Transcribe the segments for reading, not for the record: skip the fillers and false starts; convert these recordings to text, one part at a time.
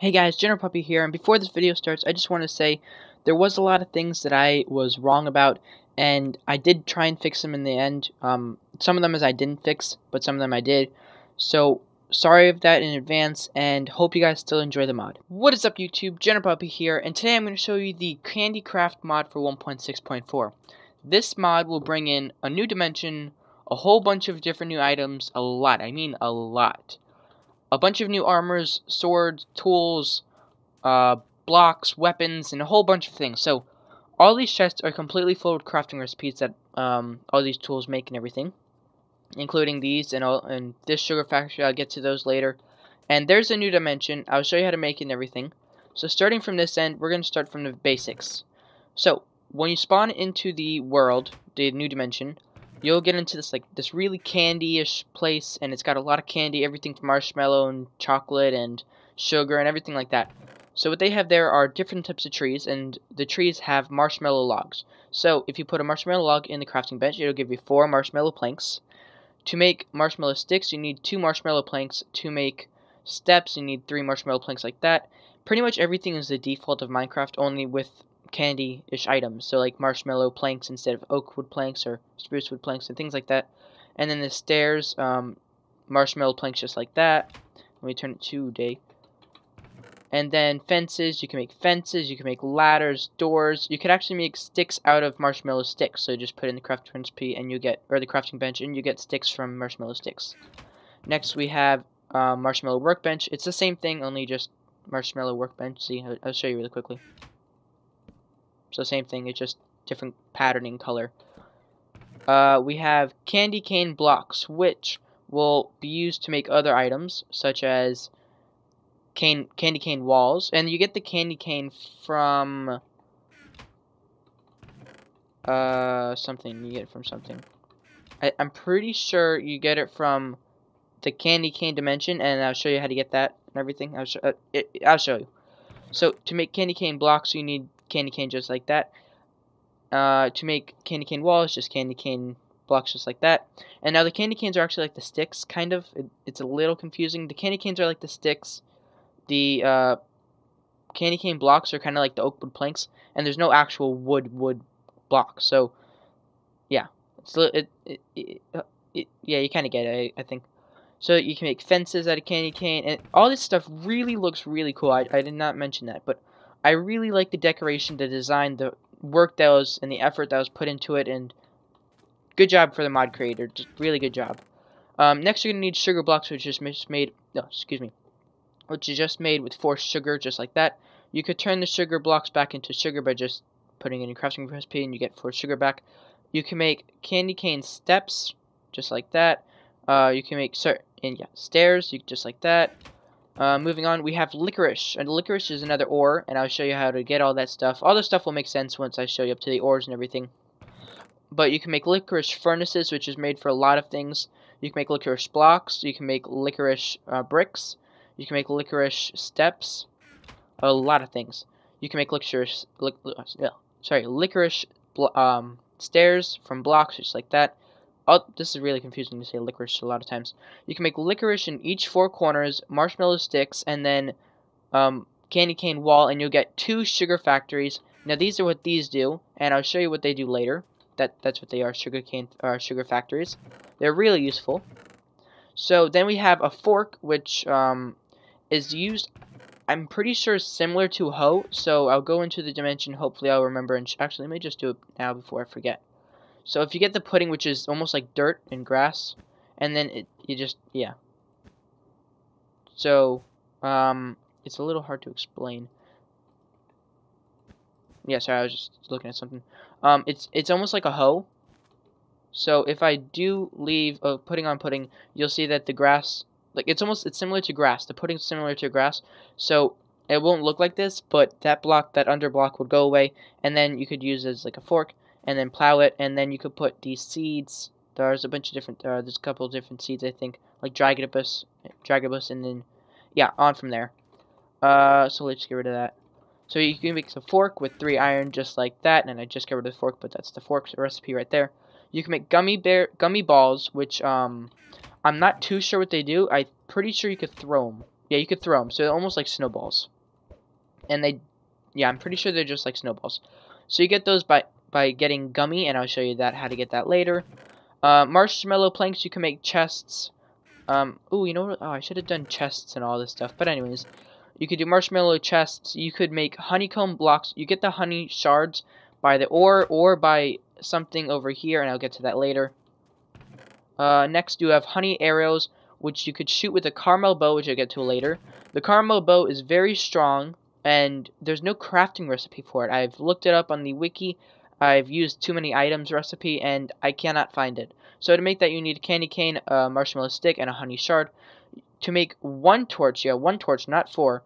Hey guys, General Puppy here, and before this video starts, I just want to say there was a lot of things that I was wrong about, and I did try and fix them in the end. Some of them I didn't fix, but some of them I did. So, sorry of that in advance, and hope you guys still enjoy the mod. What is up YouTube, General Puppy here, and today I'm going to show you the CandyCraft mod for 1.6.4. This mod will bring in a new dimension, a whole bunch of different new items, a lot, I mean a lot. A bunch of new armors, swords, tools, blocks, weapons, and a whole bunch of things. So, all these chests are completely full of crafting recipes that all these tools make and everything, including these and this sugar factory. I'll get to those later. And there's a new dimension. I'll show you how to make it and everything. So, starting from this end, we're going to start from the basics. So, when you spawn into the world, the new dimension, you'll get into this really candy-ish place, and it's got a lot of candy, everything from marshmallow and chocolate and sugar and everything like that. So what they have there are different types of trees, and the trees have marshmallow logs. So if you put a marshmallow log in the crafting bench, it'll give you 4 marshmallow planks. To make marshmallow sticks, you need 2 marshmallow planks. To make steps, you need 3 marshmallow planks like that. Pretty much everything is the default of Minecraft, only with candy-ish items, so like marshmallow planks instead of oak wood planks or spruce wood planks and things like that. And then the stairs, marshmallow planks just like that. Let me turn it to day. And then fences, you can make fences, you can make ladders, doors. You could actually make sticks out of marshmallow sticks, so just put in the crafting recipe and you get, or the crafting bench, and you get sticks from marshmallow sticks. Next we have marshmallow workbench. It's the same thing, only just marshmallow workbench. See, I'll show you really quickly. So same thing, it's just different patterning color. We have candy cane blocks, which will be used to make other items, such as candy cane walls. And you get the candy cane from something. You get it from something. I'm pretty sure you get it from the candy cane dimension, and I'll show you how to get that and everything. I'll show you. So to make candy cane blocks, you need candy cane just like that. To make candy cane walls, just candy cane blocks just like that. And now the candy canes are actually like the sticks, kind of. It's a little confusing. The candy canes are like the sticks. The candy cane blocks are kind of like the oak wood planks, and there's no actual wood blocks. So yeah, yeah, you kind of get it, I think. So you can make fences out of candy cane, and all this stuff really looks really cool. I did not mention that, but I really like the decoration, the design, the work that was, and the effort that was put into it, and good job for the mod creator. Just really good job. Next, you're gonna need sugar blocks, which is just made. No, excuse me. Which is just made with forced sugar, just like that. You could turn the sugar blocks back into sugar by just putting in your crafting recipe, and you get forced sugar back. You can make candy cane steps, just like that. You can make stairs, just like that. Moving on, we have licorice, and licorice is another ore, and I'll show you how to get all that stuff. All this stuff will make sense once I show you up to the ores and everything. But you can make licorice furnaces, which is made for a lot of things. You can make licorice blocks, you can make licorice bricks, you can make licorice steps, a lot of things. You can make licorice stairs from blocks, just like that. Oh, this is really confusing to say licorice a lot of times. You can make licorice in each 4 corners, marshmallow sticks, and then candy cane wall, and you'll get 2 sugar factories. Now these are what these do, and I'll show you what they do later. That's what they are, sugar factories. They're really useful. So then we have a fork, which is used, I'm pretty sure, similar to a hoe. So I'll go into the dimension. Hopefully I'll remember. And actually, let me just do it now before I forget. So if you get the pudding, which is almost like dirt and grass, and then yeah. So, it's a little hard to explain. Yeah, sorry, I was just looking at something. It's almost like a hoe. So if I do leave pudding on pudding, you'll see that the grass, like it's similar to grass. The pudding's similar to grass. So it won't look like this, but that under block would go away, and then you could use it as like a fork, and then plow it, and then you could put these seeds. There's a bunch of different, there's a couple of different seeds, I think, like dragibus, and then, yeah, on from there. So let's get rid of that. So you can make a fork with 3 iron, just like that, and I just got rid of the fork, but that's the fork recipe right there. You can make gummy balls, which, I'm not too sure what they do. I'm pretty sure you could throw them. Yeah, you could throw them. So they're almost like snowballs. And yeah, I'm pretty sure they're just like snowballs. So you get those by getting gummy, and I'll show you how to get that later. Marshmallow planks, you can make chests. Ooh, you know what? Oh, I should have done chests and all this stuff. But anyways, you could do marshmallow chests. You could make honeycomb blocks. You get the honey shards by the ore or by something over here, and I'll get to that later. Next, you have honey arrows, which you could shoot with a caramel bow, which I'll get to later. The caramel bow is very strong, and there's no crafting recipe for it. I've looked it up on the wiki. I've used too many items recipe, and I cannot find it. So to make that, you need a candy cane, a marshmallow stick, and a honey shard. To make one torch, yeah, one torch, not four.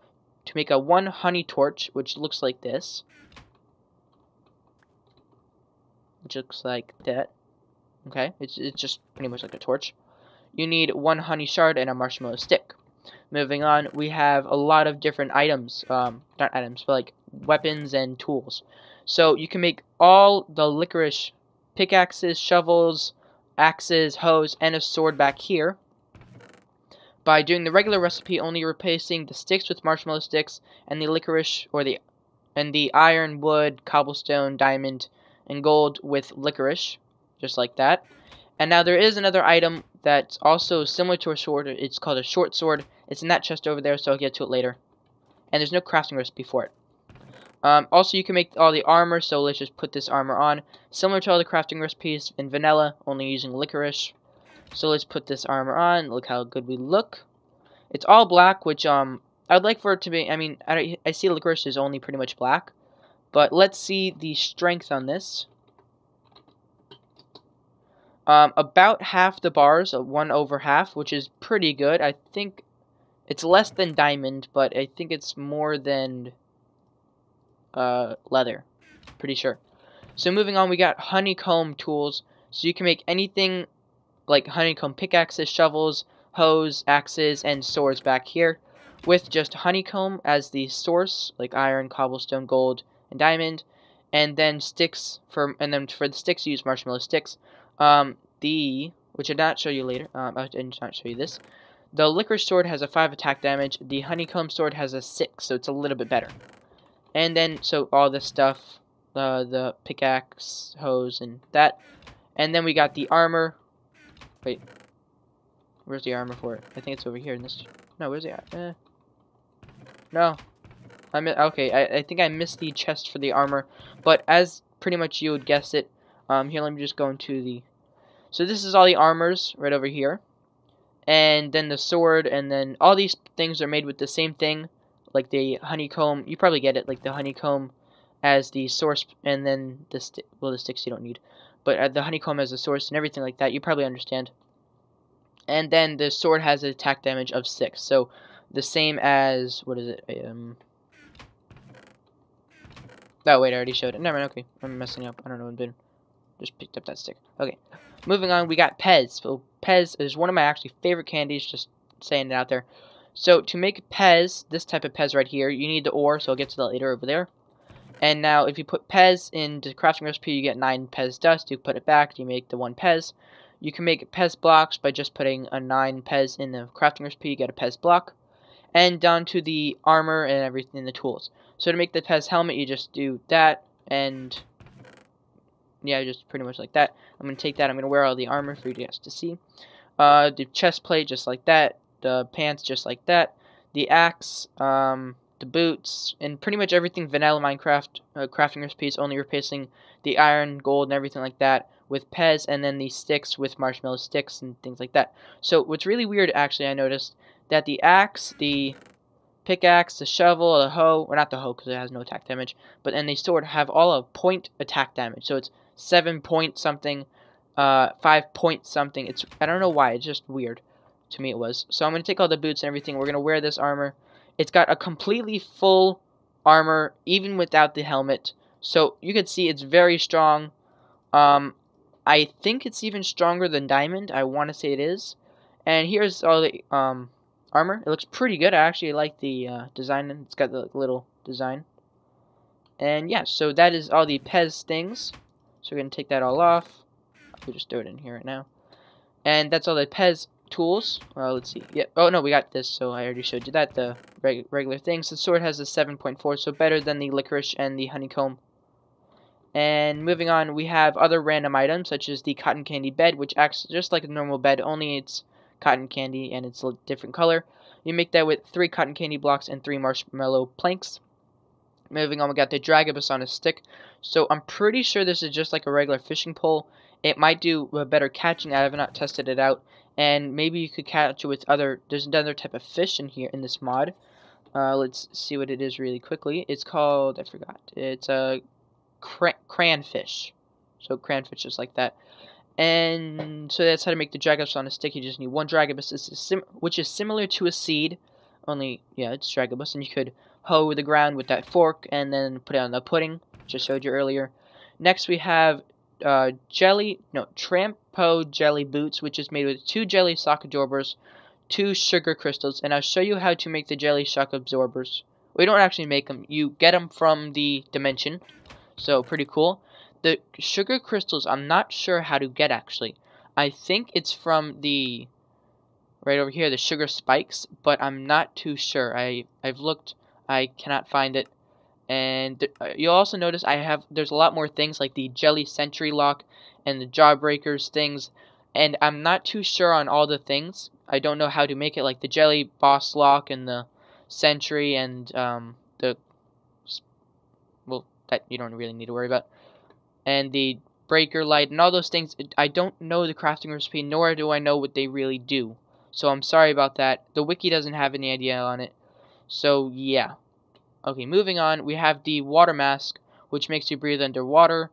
To make a one honey torch, which looks like this. Which looks like that. Okay, it's just pretty much like a torch. You need one honey shard and a marshmallow stick. Moving on, we have a lot of different items, not items, but like weapons and tools. So you can make all the licorice pickaxes, shovels, axes, hoes, and a sword back here by doing the regular recipe, only replacing the sticks with marshmallow sticks and the licorice and the iron, wood, cobblestone, diamond, and gold with licorice, just like that. And now there is another item that's also similar to a sword. It's called a short sword. It's in that chest over there, so I'll get to it later. And there's no crafting recipe for it. Also, you can make all the armor, so let's just put this armor on. Similar to all the crafting recipes in vanilla, only using licorice. So let's put this armor on. Look how good we look. It's all black, which I'd like for it to be. I mean, I see licorice is only pretty much black. But let's see the strength on this. About half the bars, 1 over half, which is pretty good. I think it's less than diamond, but I think it's more than leather. Pretty sure. So moving on, we got honeycomb tools. So you can make anything like honeycomb pickaxes, shovels, hoes, axes, and swords back here, with just honeycomb as the source, like iron, cobblestone, gold, and diamond, and then and then for the sticks, you use marshmallow sticks. Which I'll not show you later. I did not show you this. The licorice sword has a 5 attack damage. The honeycomb sword has a 6, so it's a little bit better. And then, so all this stuff, the pickaxe, hose, and that. And then we got the armor. Wait, where's the armor for it? I think it's over here in this. No, where's the? No, okay. I think I missed the chest for the armor, but as pretty much you would guess it. Here, let me just go into the. So this is all the armors right over here, and then the sword, and then all these things are made with the same thing, like the honeycomb. You probably get it, like the honeycomb as the source, and then the sticks you don't need, but the honeycomb as the source and everything like that. You probably understand. And then the sword has an attack damage of 6, so the same as what is it? Oh wait, I already showed it. Never mind. Okay, I'm messing up. I don't know what I'm doing. Just picked up that stick. Okay. Moving on, we got Pez. So Pez is one of my actually favorite candies, just saying it out there. So to make Pez, this type of Pez right here, you need the ore, so I'll get to that later over there. And now if you put Pez into the crafting recipe, you get 9 Pez dust. You put it back, you make the 1 Pez. You can make Pez blocks by just putting a 9 Pez in the crafting recipe, you get a Pez block. And down to the armor and everything, the tools. So to make the Pez helmet, you just do that, and yeah, just pretty much like that. I'm going to take that, I'm going to wear all the armor for you guys to see. The chest plate, just like that. The pants, just like that. The axe, the boots, and pretty much everything vanilla Minecraft crafting recipes, only replacing the iron, gold, and everything like that with Pez, and then the sticks with marshmallow sticks and things like that. So what's really weird, actually, I noticed that the axe, the pickaxe, the shovel, the hoe, or not the hoe because it has no attack damage, but then the sword have all a point attack damage. So it's 7 point something, 5 point something. It's, I don't know why, it's just weird. To me it was. So I'm going to take all the boots and everything. We're going to wear this armor. It's got a completely full armor, even without the helmet. So you can see it's very strong. I think it's even stronger than diamond. I want to say it is. And here's all the armor. It looks pretty good. I actually like the design. It's got the little design. And yeah, so that is all the Pez things. So we're going to take that all off. We'll just throw it in here right now. And that's all the Pez tools. Let's see. Yeah. Oh no, we got this. So I already showed you that. The regular things. The sword has a 7.4, so better than the licorice and the honeycomb. And moving on, we have other random items such as the cotton candy bed, which acts just like a normal bed, only it's cotton candy and it's a different color. You make that with 3 cotton candy blocks and 3 marshmallow planks. Moving on, we got the dragibus on a stick. So I'm pretty sure this is just like a regular fishing pole. It might do a better catching. I have not tested it out. And maybe you could catch it with there's another type of fish in here in this mod. Let's see what it is really quickly. It's called, I forgot. It's a cranfish. So cranfish just like that. And so that's how to make the dragibus on a stick. You just need 1 dragibus, which is similar to a seed. Only, yeah, it's dragibus. And you could hoe the ground with that fork and then put it on the pudding, which I showed you earlier. Next we have Trampo jelly boots, which is made with 2 jelly shock absorbers, 2 sugar crystals, and I'll show you how to make the jelly shock absorbers. We don't actually make them. You get them from the dimension. So, pretty cool. The sugar crystals, I'm not sure how to get, actually. I think it's from the, right over here, the sugar spikes, but I'm not too sure. I've looked, I cannot find it. And you'll also notice there's a lot more things like the jelly sentry lock and the jawbreakers things. And I'm not too sure on all the things. I don't know how to make it, like the jelly boss lock and the sentry and that you don't really need to worry about. And the breaker light and all those things, I don't know the crafting recipe, nor do I know what they really do. So I'm sorry about that. The wiki doesn't have any idea on it. So yeah. Okay, moving on, we have the water mask, which makes you breathe underwater.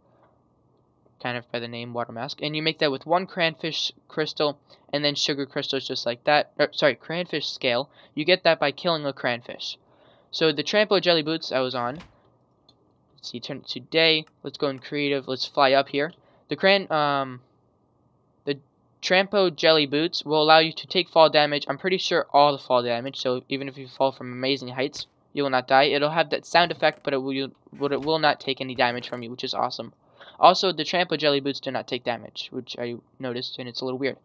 Kind of by the name, water mask. And you make that with 1 cranfish crystal and then sugar crystals just like that. Cranfish scale. You get that by killing a cranfish. So the Trampo jelly boots I was on. Let's see, turn it to day. Let's go in creative. Let's fly up here. The Trampo jelly boots will allow you to take fall damage. I'm pretty sure all the fall damage. So even if you fall from amazing heights, you will not die. It'll have that sound effect, but it will not take any damage from you, which is awesome. Also, the Trampo jelly boots do not take damage, which I noticed, and it's a little weird.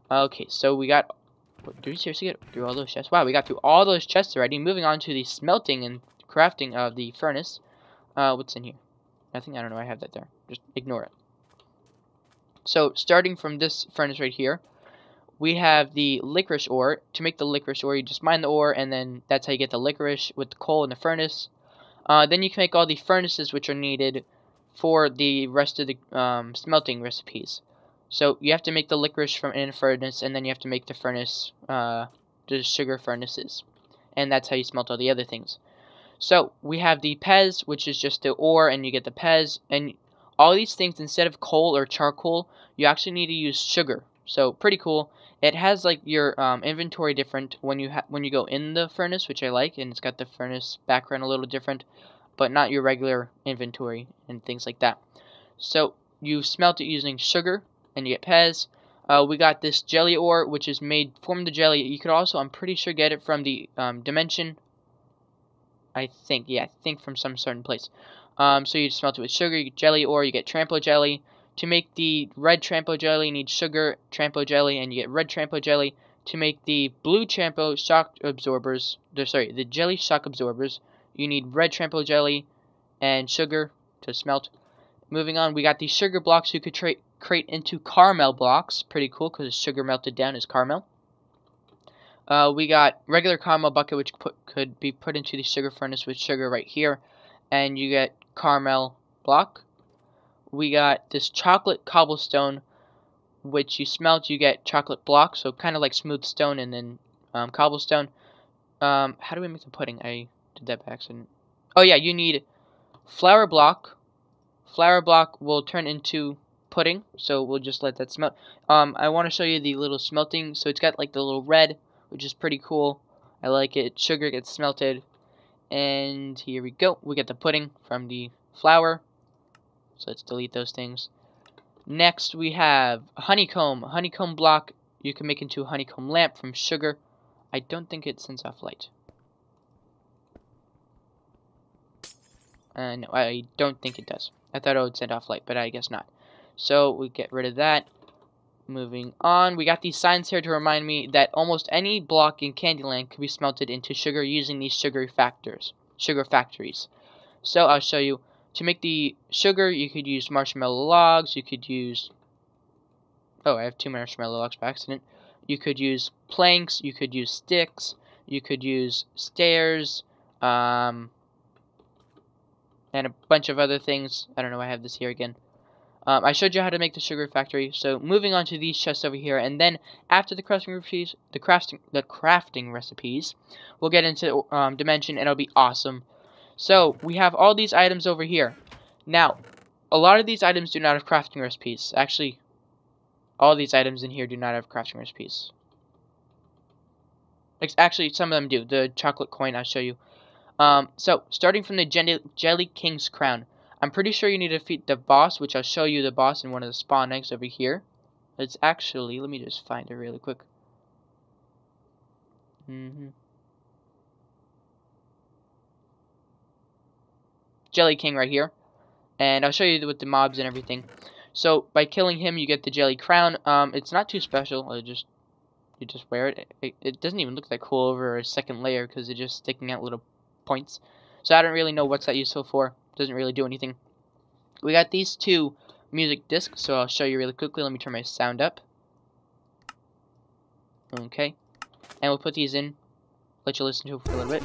Okay, so we got. Did we seriously get through all those chests? Wow, we got through all those chests already. Moving on to the smelting and crafting of the furnace. What's in here? Nothing? I don't know. I have that there. Just ignore it. So, starting from this furnace right here, we have the licorice ore. To make the licorice ore, you just mine the ore, and then that's how you get the licorice with the coal in the furnace. Then you can make all the furnaces which are needed for the rest of the smelting recipes. So, you have to make the licorice from in a furnace, and then you have to make the furnace, the sugar furnaces. And that's how you smelt all the other things. So, we have the Pez, which is just the ore, and you get the Pez, and all these things, instead of coal or charcoal, you actually need to use sugar. So, pretty cool. It has, like, your inventory different when you go in the furnace, which I like, and it's got the furnace background a little different, but not your regular inventory and things like that. So, you smelt it using sugar, and you get Pez. We got this jelly ore, which is made from the jelly. You could also, I'm pretty sure, get it from the dimension. I think from some certain place. So you smelt it with sugar, you get jelly, or you get Trampo jelly. To make the red Trampo jelly, you need sugar, Trampo jelly, and you get red Trampo jelly. To make the blue Trampo shock absorbers, the jelly shock absorbers, you need red Trampo jelly and sugar to smelt. Moving on, we got these sugar blocks you could create into caramel blocks. Pretty cool because sugar melted down is caramel. We got regular caramel bucket, which could be put into the sugar furnace with sugar right here, and you get caramel block. We got this chocolate cobblestone, which you smelt, you get chocolate block, so kind of like smooth stone and then cobblestone. How do we make the pudding? I did that by accident. Oh yeah, you need flour block. Flour block will turn into pudding, so we'll just let that smelt. I want to show you the little smelting. So it's got like the little red, which is pretty cool. I like it. Sugar gets smelted. And here we go. We get the pudding from the flour. So let's delete those things. Next we have a honeycomb. A honeycomb block you can make into a honeycomb lamp from sugar. I don't think it sends off light. No, I don't think it does. I thought it would send off light, but I guess not. So we get rid of that. moving on, we got these signs here to remind me that almost any block in Candyland can be smelted into sugar using these sugar factories. So I'll show you. To make the sugar, you could use marshmallow logs, you could use... Oh, I have 2 marshmallow logs by accident. You could use planks, you could use sticks, you could use stairs, and a bunch of other things. I don't know why I have this here again. I showed you how to make the sugar factory. So moving on to these chests over here, and then after the crafting recipes, we'll get into dimension, and it'll be awesome. So we have all these items over here. Now, a lot of these items do not have crafting recipes. Actually, all these items in here do not have crafting recipes. Actually, some of them do. The chocolate coin, I'll show you. So, starting from the Jelly King's crown. I'm pretty sure you need to defeat the boss, which I'll show you the boss in one of the spawn eggs over here. It's actually, let me just find it really quick. Jelly King right here. And I'll show you with the mobs and everything. So, by killing him, you get the Jelly Crown. It's not too special. You just wear it. It doesn't even look that cool over a second layer because it's just sticking out little points. So I don't really know what's that useful for. Doesn't really do anything. We got these 2 music discs, so I'll show you really quickly. Let me turn my sound up. Okay. And we'll put these in. Let you listen to it for a little bit.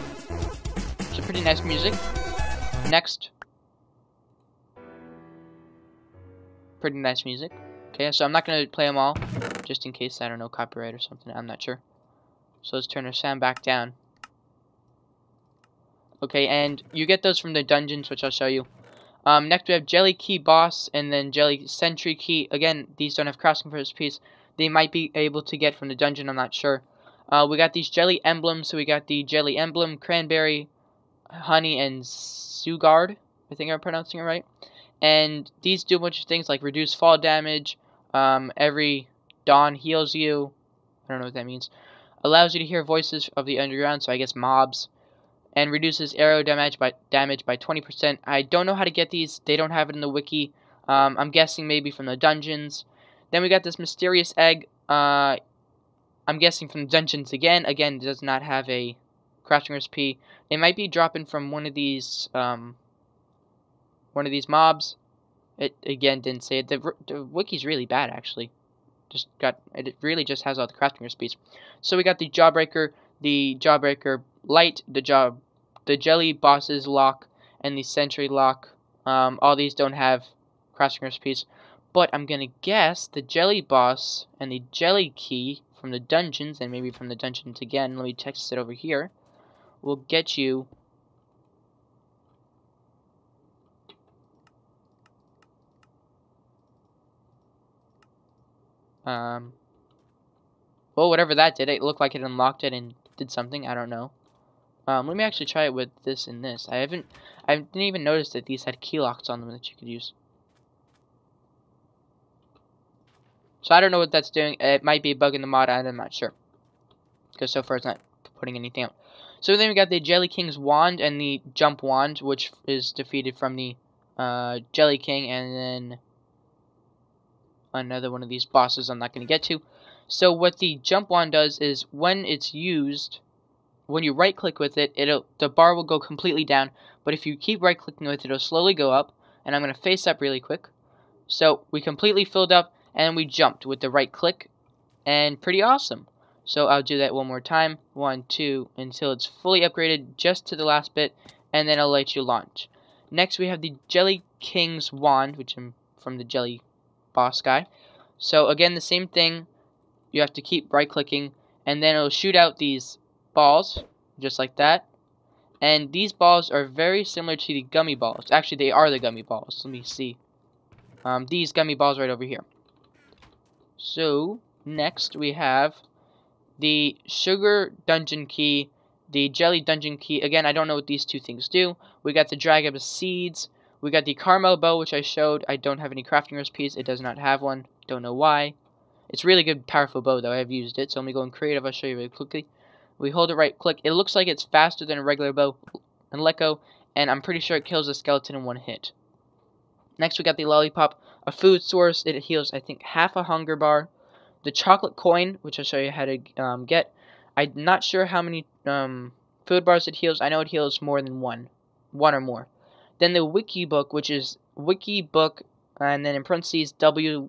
It's a pretty nice music. Next. Pretty nice music. Okay, so I'm not going to play them all, just in case, I don't know, copyright or something. I'm not sure. So let's turn our sound back down. Okay, and you get those from the dungeons, which I'll show you. Next we have Jelly Key Boss, and then Jelly Sentry Key. Again, these don't have crafting recipes. They might be able to get from the dungeon, I'm not sure. We got these Jelly Emblems, so we got the Jelly Emblem, Cranberry, Honey, and Sugard. I think I'm pronouncing it right. And these do a bunch of things like reduce fall damage, every dawn heals you, I don't know what that means, allows you to hear voices of the underground, so I guess mobs, and reduces arrow damage by 20%. I don't know how to get these, they don't have it in the wiki. I'm guessing maybe from the dungeons. Then we got this mysterious egg, I'm guessing from the dungeons again. Again, it does not have a crafting recipe. They might be dropping from one of these mobs. It again didn't say it. The wiki's really bad actually. It really just has all the crafting recipes. So we got the Jawbreaker Light, the Jelly Boss's Lock, and the Sentry Lock. All these don't have crafting recipes, but I'm gonna guess the Jelly Boss and the Jelly Key from the dungeons, and maybe from the dungeons again. Let me text it over here. Will get you. Well, whatever that did, it looked like it unlocked it and did something. I don't know. Let me actually try it with this and this. I didn't even notice that these had key locks on them that you could use. So I don't know what that's doing. It might be a bug in the mod, I'm not sure. Because so far it's not putting anything out. So then we got the Jelly King's Wand and the Jump Wand, which is defeated from the Jelly King, and then another one of these bosses I'm not going to get to. So what the Jump Wand does is when it's used, when you right click with it, the bar will go completely down, but if you keep right clicking with it, it'll slowly go up. And I'm going to face up really quick. So we completely filled up and we jumped with the right click, and pretty awesome. So I'll do that one more time, 1, 2, until it's fully upgraded just to the last bit, and then I'll let you launch. Next we have the Jelly King's Wand, which I'm from the Jelly Boss guy. So again, the same thing. You have to keep right clicking, and then it'll shoot out these balls, just like that. And these balls are very similar to the gummy balls. Actually, they are the gummy balls. Let me see. These gummy balls right over here. So next we have the Sugar Dungeon Key, the Jelly Dungeon Key. Again, I don't know what these two things do. We got the Dragon of Seeds. We got the Caramel Bow, which I showed. I don't have any crafting recipes. It does not have one. Don't know why. It's really good, powerful bow, though. I have used it. So let me go in creative. I'll show you really quickly. We hold it right click. It looks like it's faster than a regular bow and Leco, and I'm pretty sure it kills a skeleton in one hit. Next, we got the Lollipop, a food source. It heals, I think, half a hunger bar. the chocolate coin, which I'll show you how to get. I'm not sure how many food bars it heals. I know it heals more than one or more. Then the wiki book, which is wiki book, and then in parentheses w.i.p,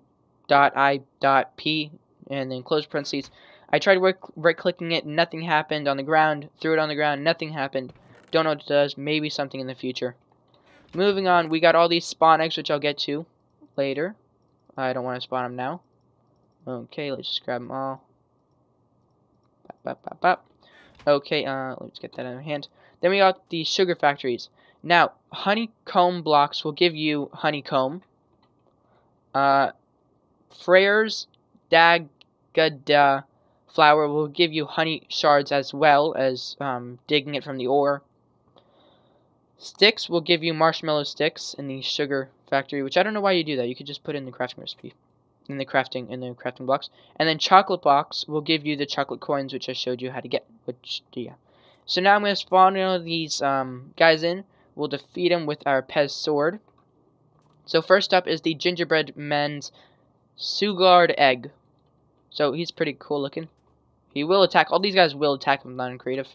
and then close parentheses. I tried right-clicking it, nothing happened on the ground. Threw it on the ground, nothing happened. Don't know what it does. Maybe something in the future. Moving on, we got all these spawn eggs, which I'll get to later. I don't want to spawn them now. Okay, let's just grab them all. Bop, bop, bop. Okay, let's get that in our hand. Then we got the sugar factories. Now, honeycomb blocks will give you honeycomb. Freyr's Dagada flour will give you honey shards as well as digging it from the ore. Sticks will give you marshmallow sticks in the sugar factory, which I don't know why you do that. You could just put in the crafting recipe, in the crafting blocks. And then chocolate box will give you the chocolate coins, which I showed you how to get. Yeah. So now I'm going to spawn all of these guys in. We'll defeat them with our Pez sword. So first up is the gingerbread man's Sugard egg. So he's pretty cool looking. He will attack. All these guys will attack him non-creative.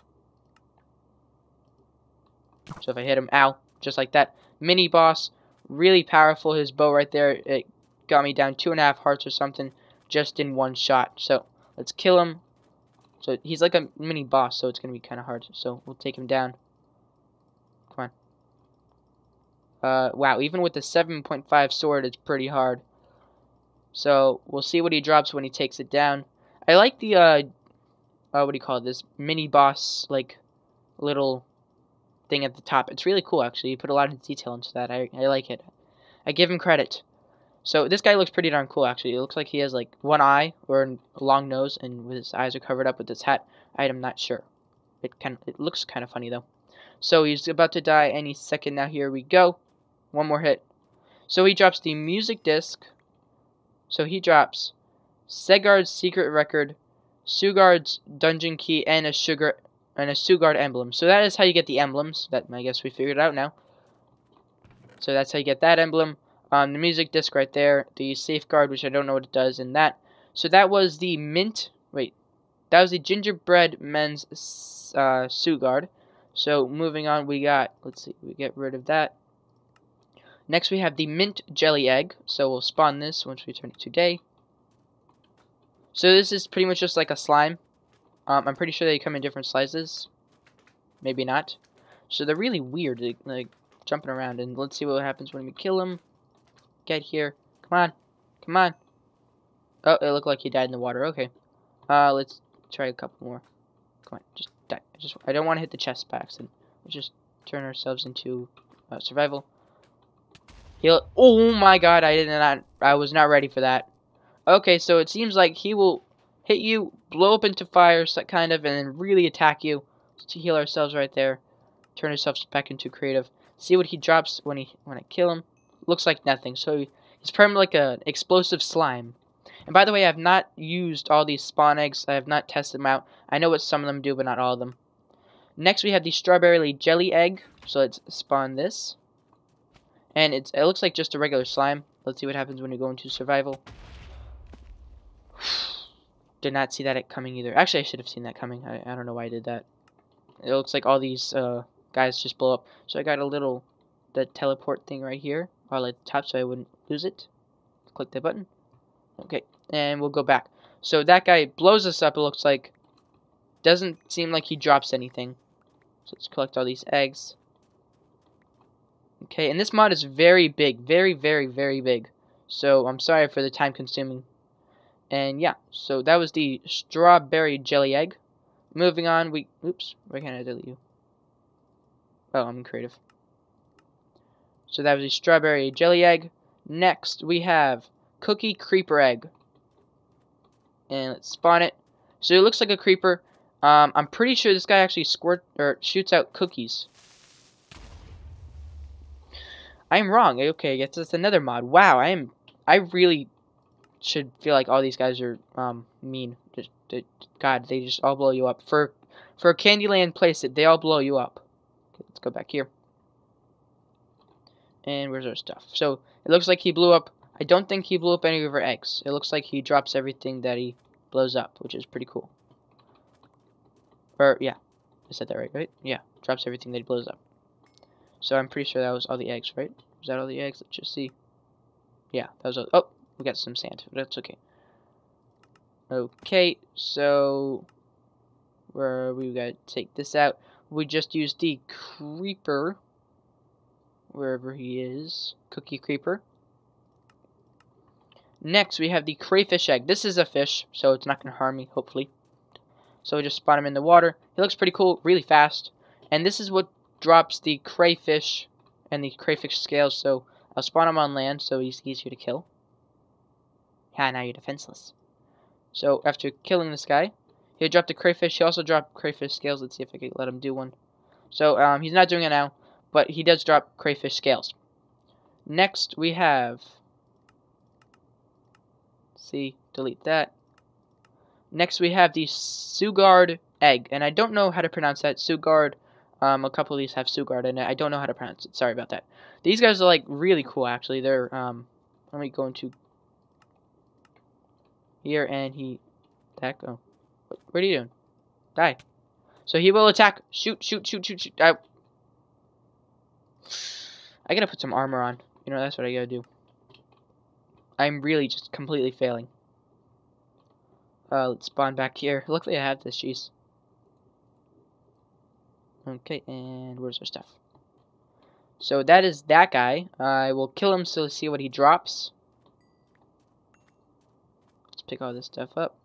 So if I hit him, ow, just like that. Mini boss, really powerful. His bow right there, it got me down 2.5 hearts or something just in one shot. So let's kill him. So he's like a mini boss, so it's going to be kind of hard. So we'll take him down. Come on. Wow, even with the 7.5 sword, it's pretty hard. So we'll see what he drops when he takes it down. I like the, what do you call it, this mini boss, like, little thing at the top. It's really cool, actually. You put a lot of detail into that. I like it. I give him credit. So this guy looks pretty darn cool, actually. It looks like he has like one eye or a long nose, and his eyes are covered up with this hat. I'm not sure. It looks kind of funny though. So he's about to die any second now. Here we go. One more hit. So he drops the music disc. So he drops Segard's secret record, Sugard's dungeon key, and a Sugard emblem. So that is how you get the emblems. That, I guess we figured it out now. So that's how you get that emblem. The music disc right there. The safeguard, which I don't know what it does, and that. So that was the mint. Wait. That was the gingerbread men's Sugard. So moving on, we got, let's see, we get rid of that. Next we have the mint jelly egg. So we'll spawn this once we turn it to day. So this is pretty much just like a slime. I'm pretty sure they come in different sizes. Maybe not. So they're really weird, like jumping around. And let's see what happens when we kill them. Get here. Come on. Come on. Oh, it looked like he died in the water. Okay. Let's try a couple more. Come on. Just die. I don't want to hit the chest by accident. Let's just turn ourselves into survival. Heal. Oh my god, I was not ready for that. Okay, so it seems like he will hit you, blow up into fire, kind of, and then really attack you. To heal ourselves right there. Turn ourselves back into creative. See what he drops when I kill him. Looks like nothing. So he's probably like an explosive slime. And by the way, I have not used all these spawn eggs. I have not tested them out. I know what some of them do, but not all of them. Next, we have the strawberry jelly egg. So let's spawn this. And it looks like just a regular slime. Let's see what happens when you go into survival. Did not see that coming either. Actually, I should have seen that coming. I don't know why I did that. It looks like all these guys just blow up. So I got the teleport thing right here. While at the top, so I wouldn't lose it. Click the button. Okay, and we'll go back. So that guy blows us up, it looks like. Doesn't seem like he drops anything. So let's collect all these eggs. Okay, and this mod is very big. Very, very, very big. So I'm sorry for the time consuming. And yeah, so that was the strawberry jelly egg. Moving on, oops, why can't I delete you? Oh, I'm creative. So that was the strawberry jelly egg. Next, we have cookie creeper egg. And let's spawn it. So it looks like a creeper. I'm pretty sure this guy actually shoots out cookies. I'm wrong. Okay, I guess that's another mod. Wow, I really should feel like all these guys are mean. God, they just all blow you up. For a Candyland playset, they all blow you up. Okay, let's go back here. And where's our stuff? So it looks like he blew up I don't think he blew up any of our eggs. It looks like he drops everything that he blows up, which is pretty cool. Or, yeah. I said that right? Yeah. Drops everything that he blows up. So I'm pretty sure that was all the eggs, right? Was that all the eggs? Let's just see. Yeah, that was all. Oh, we got some sand. That's okay. Okay, so where we gotta take this out. We just used the creeper, wherever he is. Cookie creeper. Next, we have the crayfish egg. This is a fish, so it's not gonna harm me, hopefully. So we just spawn him in the water. He looks pretty cool, really fast. And this is what drops the crayfish and the crayfish scales. So I'll spawn him on land, so he's easier to kill. Yeah, now you're defenseless. So after killing this guy, he dropped the crayfish. He also dropped crayfish scales. Let's see if I can let him do one. So he's not doing it now, but he does drop crayfish scales. Next we have, see, delete that. Next we have the Sugard egg, and I don't know how to pronounce that. Sugard. A couple of these have Sugard in it. I don't know how to pronounce it. Sorry about that. These guys are like really cool, actually. They're let me go into here, and he attack. Oh, what are you doing? Die. So he will attack. Shoot, shoot, shoot, shoot, shoot. I gotta put some armor on. You know, that's what I gotta do. I'm really just completely failing. Let's spawn back here. Luckily I have this, jeez. Okay, and where's our stuff? So that is that guy. I will kill him so see what he drops. Let's pick all this stuff up.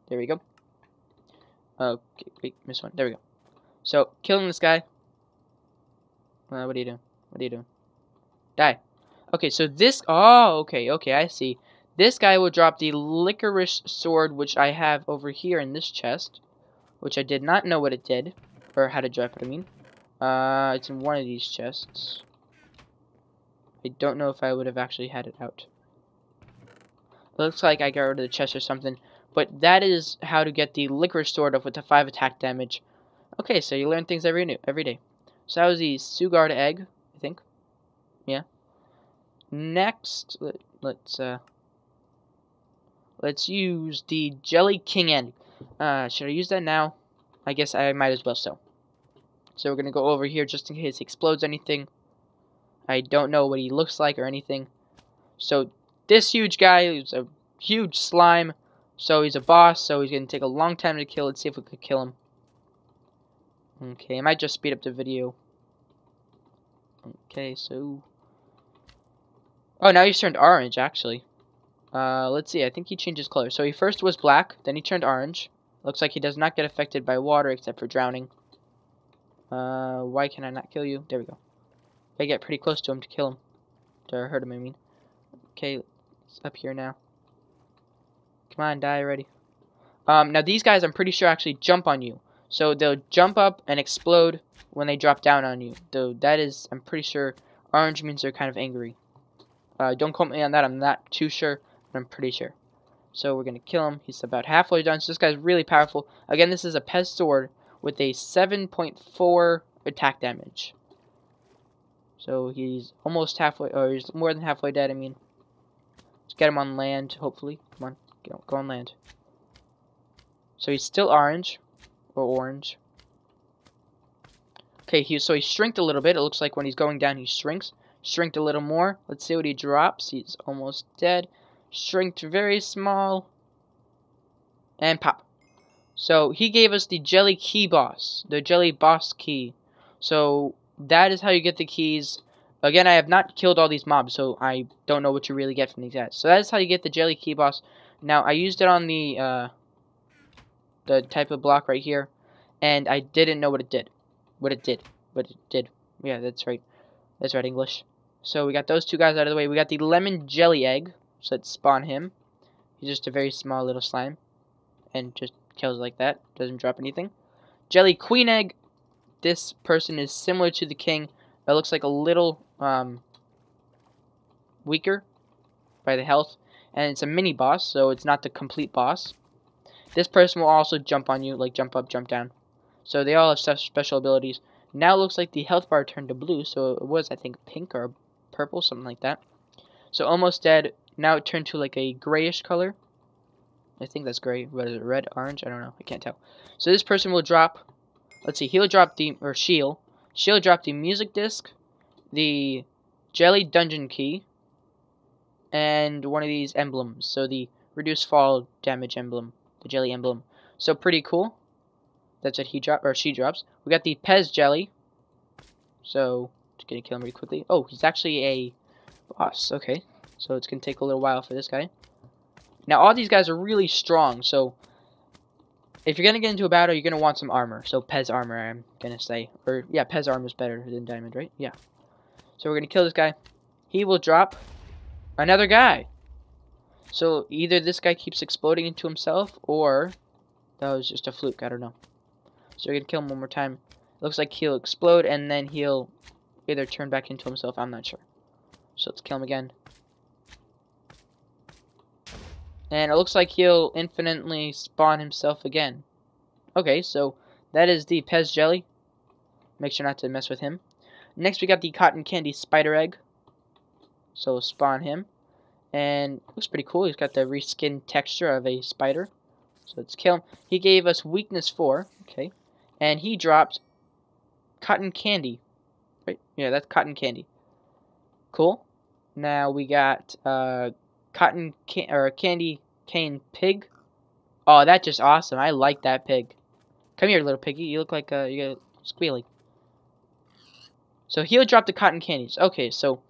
There we go. Okay, wait, missed one. There we go. So, killing this guy. What are you doing? What are you doing? Die. Okay, so this... Oh, okay, I see. This guy will drop the licorice sword, which I have over here in this chest. Which I did not know what it did. Or how to drop it, I mean. It's in one of these chests. I don't know if I would have actually had it out. It looks like I got rid of the chest or something. But that is how to get the licorice sword up with the 5 attack damage. Okay, so you learn things every day. So that was the Sugard egg, I think. Yeah. Next, let's use the Jelly King egg. Should I use that now? I guess I might as well so. So we're gonna go over here just in case he explodes anything. I don't know what he looks like or anything. So this huge guy is a huge slime. So he's a boss, so he's gonna take a long time to kill. Let's see if we could kill him. Okay, I might just speed up the video. Okay, so... Oh, now he's turned orange, actually. Let's see, I think he changed his color. So he first was black, then he turned orange. Looks like he does not get affected by water except for drowning. Why can I not kill you? There we go. I get pretty close to him to kill him. To hurt him, I mean. Okay, it's up here now. Come on, die already. Now these guys, I'm pretty sure, actually jump on you. So they'll jump up and explode when they drop down on you. Though that is, I'm pretty sure, orange means they're kind of angry. Don't quote me on that, I'm not too sure, but I'm pretty sure. So we're going to kill him. He's about halfway done. So this guy's really powerful. Again, this is a Pez sword with a 7.4 attack damage. So he's almost halfway, or he's more than halfway dead, I mean. Let's get him on land, hopefully. Come on, go on land. So he's still orange, or orange. Okay, so he shrinked a little bit. It looks like when he's going down, he shrinks. Shrinked a little more. Let's see what he drops. He's almost dead. Shrinked very small. And pop. So he gave us the Jelly Key Boss. The Jelly Boss Key. So that is how you get the keys. Again, I have not killed all these mobs, so I don't know what you really get from these guys. So that is how you get the Jelly Key Boss. Now, I used it on the type of block right here. And I didn't know what it did. What it did. Yeah, that's right. That's right, English. So we got those two guys out of the way. We got the Lemon Jelly Egg. So let's spawn him. He's just a very small little slime. And just kills like that. Doesn't drop anything. Jelly Queen Egg. This person is similar to the king. It looks like a little weaker by the health. And it's a mini boss, so it's not the complete boss. This person will also jump on you, like jump up, jump down. So they all have special abilities. Now it looks like the health bar turned to blue, so it was, I think, pink or purple, something like that. So almost dead. Now it turned to like a grayish color. I think that's gray. What is it? Red, orange? I don't know. I can't tell. So this person will drop. Let's see. He'll drop the she'll drop the music disc, the jelly dungeon key, and one of these emblems. So the reduce fall damage emblem, the jelly emblem. So pretty cool. That's what he dropped or she drops. We got the Pez jelly. So just gonna kill him really quickly. Oh, he's actually a boss. Okay, so it's gonna take a little while for this guy. Now all these guys are really strong. So if you're gonna get into a battle, you're gonna want some armor. So Pez armor, I'm gonna say, or yeah, Pez armor is better than diamond, right? Yeah. So we're gonna kill this guy. He will drop another guy. So either this guy keeps exploding into himself, or that was just a fluke. I don't know. So we're gonna kill him one more time. Looks like he'll explode, and then he'll either turn back into himself. I'm not sure. So let's kill him again. And it looks like he'll infinitely spawn himself again. Okay, so that is the Pez jelly. Make sure not to mess with him. Next, we got the cotton candy spider egg. So we'll spawn him. And looks pretty cool. He's got the reskin texture of a spider. So let's kill him. He gave us weakness 4. Okay. And he dropped cotton candy. Right? Yeah, that's cotton candy. Cool. Now we got candy cane pig. Oh, that's just awesome. I like that pig. Come here, little piggy. You look like you got squealy. So he'll drop the cotton candies. Okay, so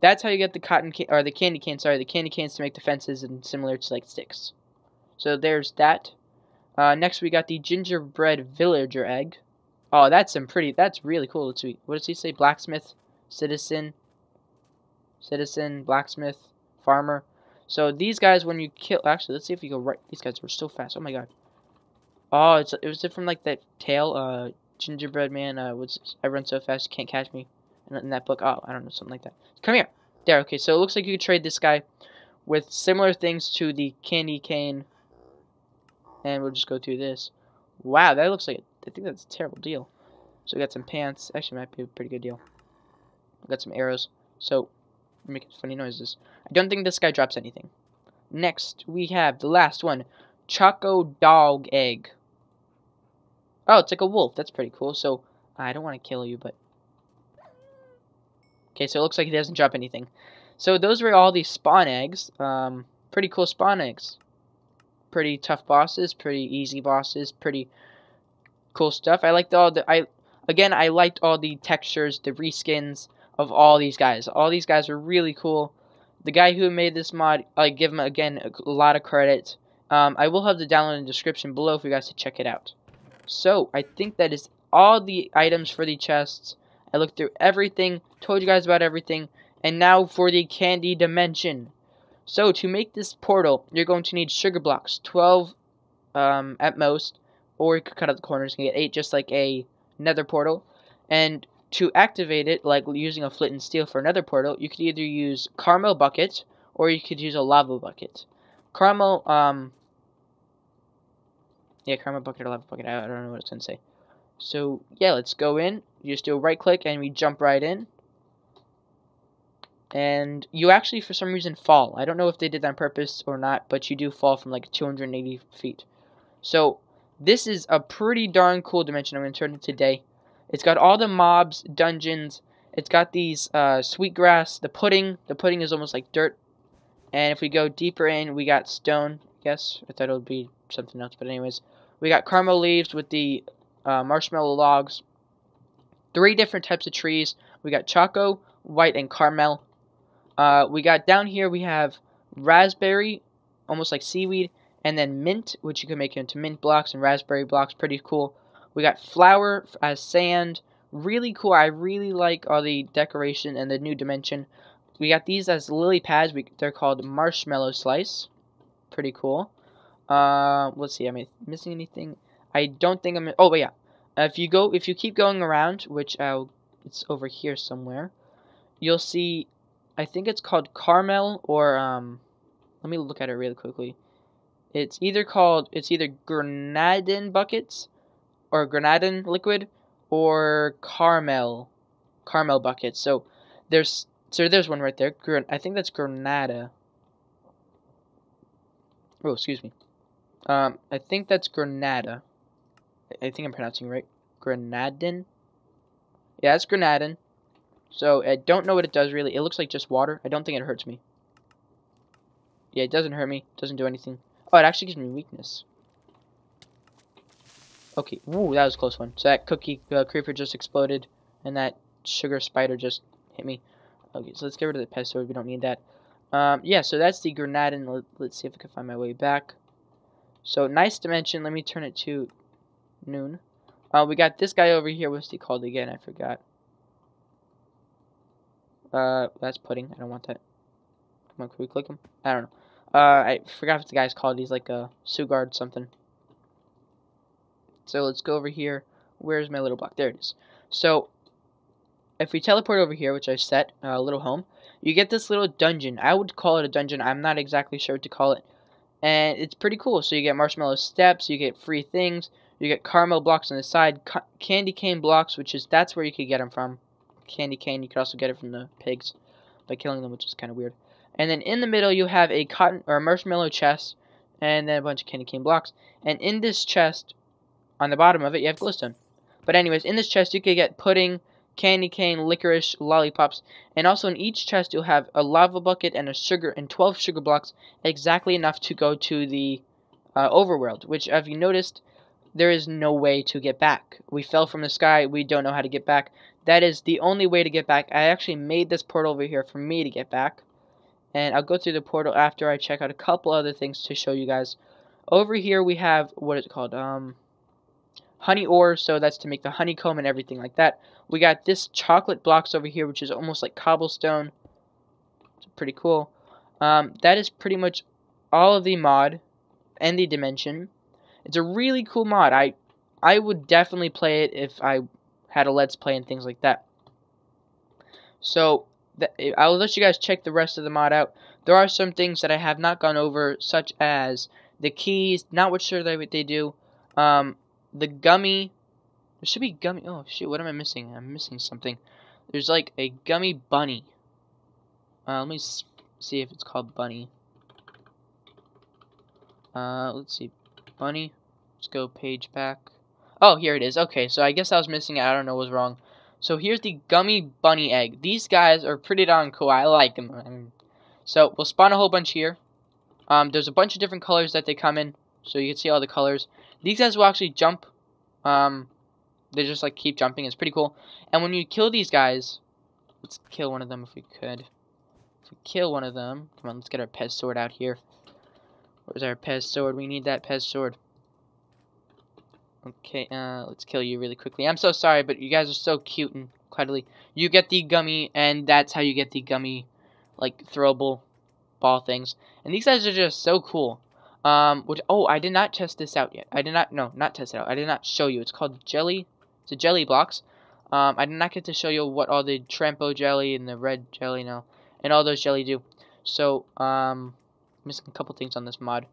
that's how you get the the candy cane. Sorry, the candy canes to make defenses and similar to like sticks. So there's that. Next we got the gingerbread villager egg. Oh, that's really cool. Let's see. What does he say? Blacksmith, citizen, blacksmith, farmer. So these guys, when you kill, actually, let's see if you go right. These guys are so fast. Oh my god. Oh, it was from like that tale. Gingerbread man. I run so fast you can't catch me. In that book. Oh, I don't know, something like that. Come here. There. Okay. So it looks like you could trade this guy with similar things to the candy cane. And we'll just go through this. Wow, that looks like I think that's a terrible deal. So we got some pants. Actually, might be a pretty good deal. We got some arrows. So making funny noises. I don't think this guy drops anything. Next, we have the last one, Choco Dog Egg. Oh, it's like a wolf. That's pretty cool. So I don't want to kill you, but okay. So it looks like he doesn't drop anything. So those were all these spawn eggs. Pretty cool spawn eggs. Pretty tough bosses. Pretty easy bosses. Pretty cool stuff. I liked all the I liked all the textures, the reskins of all these guys. All these guys are really cool. The guy who made this mod, I give him again a lot of credit. I will have the download in the description below for you guys to check it out. So I think that is all the items for the chests. I looked through everything, told you guys about everything, and now for the candy dimension. So to make this portal, you're going to need sugar blocks, 12 at most, or you could cut out the corners and get 8, just like a nether portal. And to activate it, like using a flint and steel for another portal, you could either use caramel bucket or you could use a lava bucket. Caramel, yeah, caramel bucket or lava bucket. I don't know what it's gonna say. So yeah, let's go in. You just do a right click and we jump right in. And you actually, for some reason, fall. I don't know if they did that on purpose or not, but you do fall from like 280 feet. So this is a pretty darn cool dimension. I'm gonna turn it today. It's got all the mobs, dungeons. It's got these sweet grass. The pudding. The pudding is almost like dirt. And if we go deeper in, we got stone. I guess I thought it would be something else, but anyways, we got caramel leaves with the marshmallow logs. 3 different types of trees. We got choco, white, and caramel. We got down here. We have raspberry, almost like seaweed, and then mint, which you can make into mint blocks and raspberry blocks. Pretty cool. We got flour as sand. Really cool. I really like all the decoration and the new dimension. We got these as lily pads. They're called marshmallow slice. Pretty cool. Let's see. Am I missing anything? I don't think I'm. Oh, but yeah. If you keep going around, which it's over here somewhere, you'll see. I think it's called caramel or Let me look at it really quickly. It's either grenadine buckets or grenadine liquid or caramel buckets. So there's So there's one right there. I think that's Granada. Oh, excuse me. I think that's Granada. I think I'm pronouncing it right. Grenadin? Yeah, it's Grenadin. So I don't know what it does really. It looks like just water. I don't think it hurts me. Yeah, it doesn't hurt me. It doesn't do anything. Oh, it actually gives me weakness. Okay. Ooh, that was a close one. So that cookie creeper just exploded, and that sugar spider just hit me. Okay, so let's get rid of the pest sword. We don't need that. Yeah, so that's the Grenadin. Let's see if I can find my way back. So nice dimension. Let me turn it to noon. We got this guy over here. What's he called again? I forgot. That's pudding. I don't want that. Come on, can we click him? I don't know. I forgot what the guy's called. He's like a Sugard something. So let's go over here. Where's my little block? There it is. So if we teleport over here, which I set a little home, you get this little dungeon. I would call it a dungeon. I'm not exactly sure what to call it. And it's pretty cool. So you get marshmallow steps, you get free things, you get caramel blocks on the side, candy cane blocks, that's where you could get them from. Candy cane, you could also get it from the pigs by killing them, which is kind of weird. And then in the middle you have a cotton or a marshmallow chest, and then a bunch of candy cane blocks. And in this chest, on the bottom of it, you have glowstone. But anyways, in this chest you could get pudding, candy cane, licorice, lollipops, and also in each chest you'll have a lava bucket and 12 sugar blocks, exactly enough to go to the overworld, which, if you noticed, there is no way to get back. We fell from the sky, we don't know how to get back. That is the only way to get back. I actually made this portal over here for me to get back, and I'll go through the portal after I check out a couple other things to show you guys. Over here we have, what is it called, honey ore, so that's to make the honeycomb and everything like that. We got this chocolate blocks over here, which is almost like cobblestone. It's pretty cool. That is pretty much all of the mod and the dimension. It's a really cool mod. I would definitely play it if I had a let's play and things like that. So I'll let you guys check the rest of the mod out. There are some things that I have not gone over, such as the keys. Not sure what they do. The gummy. There should be gummy. Oh shoot! What am I missing? I'm missing something. There's like a gummy bunny. Let me see if it's called bunny. Let's see, bunny. Let's go page back. Oh, here it is. Okay, so I guess I was missing it. I don't know what's wrong. So here's the gummy bunny egg. These guys are pretty darn cool. I like them. So we'll spawn a whole bunch here. There's a bunch of different colors that they come in, so you can see all the colors. These guys will actually jump. They just like keep jumping. It's pretty cool. And when you kill these guys, let's kill one of them if we could. If we kill one of them, come on, let's get our Pez sword out here. Where's our Pez sword? We need that Pez sword. Okay, let's kill you really quickly. I'm so sorry, but you guys are so cute and cuddly. You get the gummy, and that's how you get the gummy, like, throwable ball things. And these guys are just so cool. Oh, I did not test this out yet. Not test it out. I did not show you. It's called jelly. It's a jelly blocks. I did not get to show you what all the trampo jelly and the red jelly and all those jelly do. So, missing a couple things on this mod.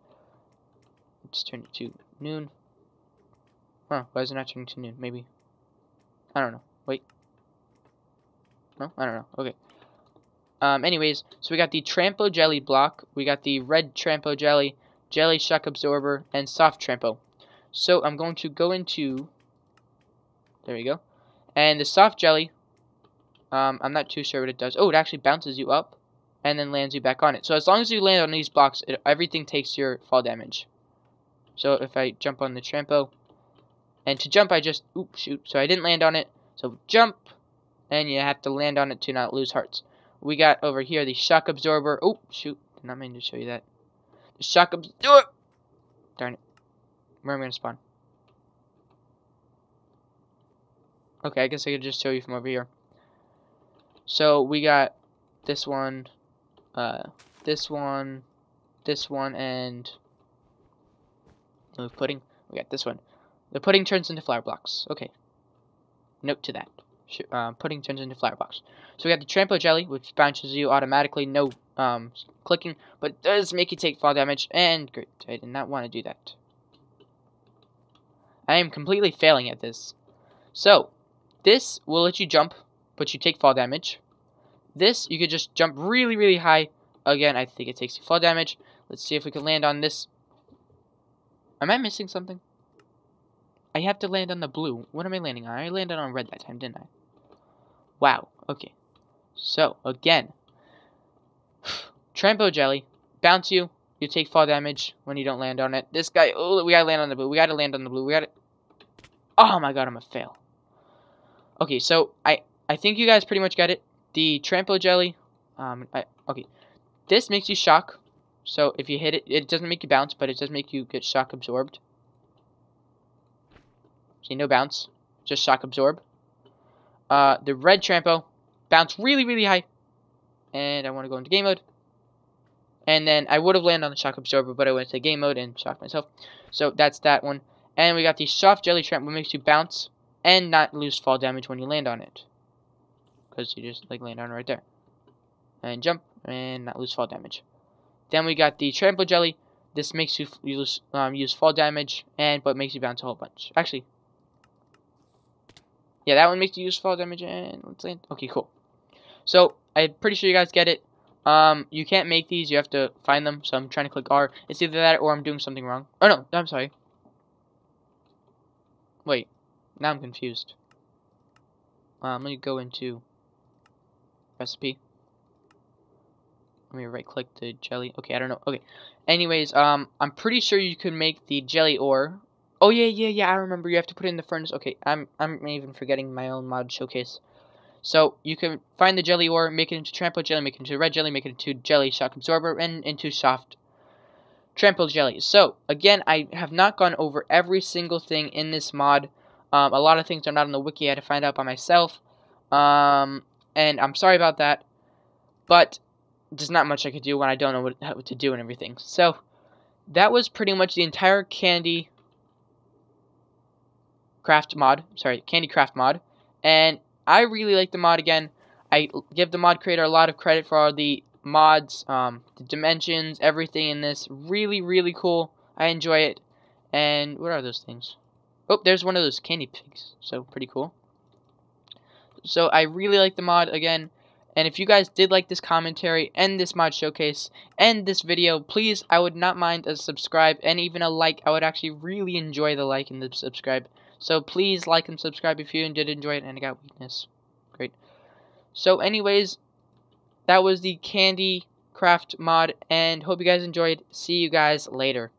Let's turn it to noon. Huh, why is it not turning to noon? Maybe. I don't know. Wait. No? I don't know. Okay. Anyways, so we got the Trampo Jelly block. We got the red Trampo Jelly, Jelly Shock Absorber, and Soft Trampo. So I'm going to go into... There we go. And the Soft Jelly, I'm not too sure what it does. Oh, it actually bounces you up and then lands you back on it. So as long as you land on these blocks, everything takes your fall damage. So if I jump on the Trampo... And to jump, I just... Oops, shoot. So I didn't land on it. So jump. And you have to land on it to not lose hearts. We got over here the Shock Absorber. Oh, shoot. Did not mean to show you that. The Shock Absorber. Darn it. Where am I going to spawn? Okay, I guess I could just show you from over here. So we got this one, this one, and... pudding. We got this one. The pudding turns into flower blocks. Okay. Note to that. Pudding turns into flower blocks. So we got the Trampo Jelly, which bounces you automatically, no clicking, but does make you take fall damage. And great, I did not want to do that. I am completely failing at this. So, this will let you jump, but you take fall damage. This, you could just jump really, really high. Again, I think it takes you fall damage. Let's see if we can land on this. Am I missing something? I have to land on the blue. What am I landing on? I landed on red that time, didn't I? Wow. Okay. So, again. Trampo Jelly. Bounce you. You take fall damage when you don't land on it. This guy, oh, we gotta land on the blue. We gotta land on the blue. We gotta... Oh my god, I'm a fail. Okay, so I think you guys pretty much get it. The Trampo Jelly, okay, this makes you shock. So if you hit it, it doesn't make you bounce, but it does make you get shock absorbed. See, no bounce, just shock absorb. The red Trampo, bounce really, really high. And I want to go into game mode. And then I would have landed on the shock absorber, but I went to game mode and shocked myself. So that's that one. And we got the soft jelly Trampo, which makes you bounce and not lose fall damage when you land on it. Because you just like land on it right there. And jump and not lose fall damage. Then we got the Trampo Jelly. This makes you use fall damage but makes you bounce a whole bunch. Actually, yeah, that one makes you use fall damage and let's land. Okay, cool. So I'm pretty sure you guys get it. You can't make these. You have to find them. So I'm trying to click R. It's either that or I'm doing something wrong. Oh no, I'm sorry. Wait, now I'm confused. Let me go into recipe. Let me right click the jelly. Okay, I don't know. Okay. Anyways, I'm pretty sure you could make the jelly ore. Oh yeah, I remember you have to put it in the furnace. Okay, I'm even forgetting my own mod showcase. So you can find the jelly ore, make it into Trampo Jelly, make it into red jelly, make it into jelly shock absorber, and into soft Trampo Jelly. So again, I have not gone over every single thing in this mod. A lot of things are not on the wiki. I had to find out by myself. And I'm sorry about that. But there's not much I could do when I don't know what to do and everything. So that was pretty much the entire CandyCraft mod. Sorry, CandyCraft mod. And I really like the mod again. I give the mod creator a lot of credit for all the mods, the dimensions, everything in this. Really, really cool. I enjoy it. And what are those things? Oh, there's one of those candy pigs. So pretty cool. So I really like the mod again. And if you guys did like this commentary and this mod showcase and this video, please, I would not mind a subscribe and even a like. I would actually really enjoy the like and the subscribe. So please like and subscribe if you did enjoy it and I got weakness. Great. So anyways, that was the CandyCraft mod and hope you guys enjoyed. See you guys later.